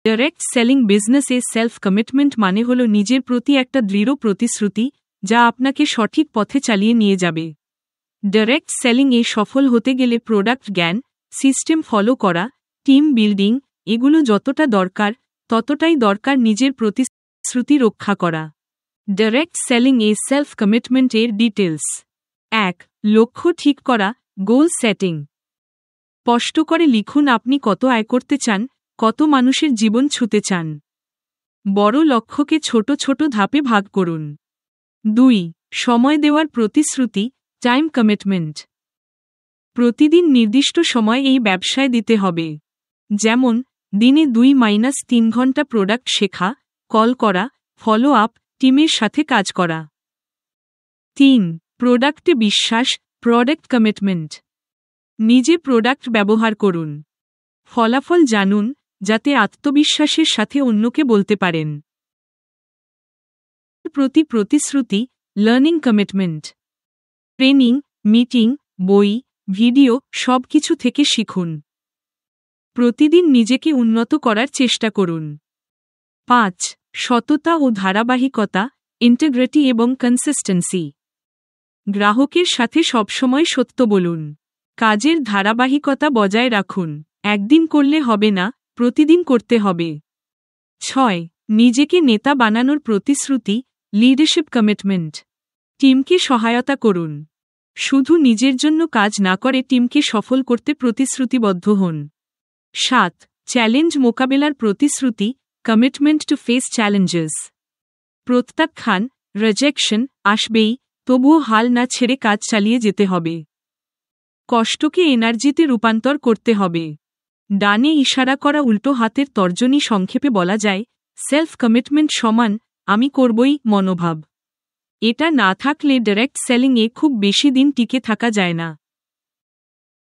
Direct selling বিজনেসে self commitment মানে হল নিজের প্রতি একটা দৃঢ় প্রতিশ্রুতি যা আপনাকে সঠিক পথে চালিয়ে নিয়ে যাবে। ডাইরেক্ট সেলিংয়ে সফল হতে গেলে প্রোডাক্ট জ্ঞান, সিস্টেম ফলো করা, টিম বিল্ডিং এগুলো যতটা দরকার ততটাই দরকার নিজের প্রতিশ্রুতি রক্ষা করা। ডাইরেক্ট সেলিংয়ে সেলফ কমিটমেন্টের ডিটেলস। 1. লক্ষ্য ঠিক করা, গোল সেটিং। স্পষ্ট করে লিখুন আপনি কত আয় করতে চান, কত মানুষের জীবন ছুঁতে চান। বড় লক্ষ্যকে ছোট ছোট ধাপে ভাগ করুন। 2. সময় দেওয়ার প্রতিশ্রুতি, টাইম কমিটমেন্ট। প্রতিদিন নির্দিষ্ট সময় এই ব্যবসায় দিতে হবে। যেমন দিনে 2-3 ঘন্টা প্রোডাক্ট শেখা, কল করা, ফলো আপ, টিমের সাথে কাজ করা। 3. প্রোডাক্টে বিশ্বাস, প্রোডাক্ট কমিটমেন্ট। নিজে প্রোডাক্ট ব্যবহার করুন, ফলাফল জানুন, যাতে আত্মবিশ্বাসের সাথে অন্যকে বলতে পারেন। প্রতি প্রতিশ্রুতি, লার্নিং কমিটমেন্ট। ট্রেনিং, মিটিং, বই, ভিডিও সবকিছু থেকে শিখুন। প্রতিদিন নিজেকে উন্নত করার চেষ্টা করুন। 5. সততা ও ধারাবাহিকতা, ইন্টিগ্রিটি এবং কনসিস্টেন্সি। গ্রাহকের সাথে সবসময় সত্য বলুন। কাজের ধারাবাহিকতা বজায় রাখুন। একদিন করলে হবে না, প্রতিদিন করতে হবে। 6. নিজেকে নেতা বানানোর প্রতিশ্রুতি, লিডারশিপ কমিটমেন্ট। টিমকে সহায়তা করুন। শুধু নিজের জন্য কাজ না করে টিমকে সফল করতে প্রতিশ্রুতিবদ্ধ হন। 7. চ্যালেঞ্জ মোকাবেলার প্রতিশ্রুতি, কমিটমেন্ট টু ফেস চ্যালেঞ্জেস। প্রত্যাখ্যান, রিজেকশন আসবেই, তবুও হাল না ছেড়ে কাজ চালিয়ে যেতে হবে। কষ্টকে এনার্জিতে রূপান্তর করতে হবে। ডানে ইশারা করা উল্টো হাতের তর্জনী সংক্ষেপে বলা যায়, সেলফ কমিটমেন্ট সমান আমি করবই মনোভাব। এটা না থাকলে ডাইরেক্ট সেলিংয়ে খুব বেশি দিন টিকে থাকা যায় না।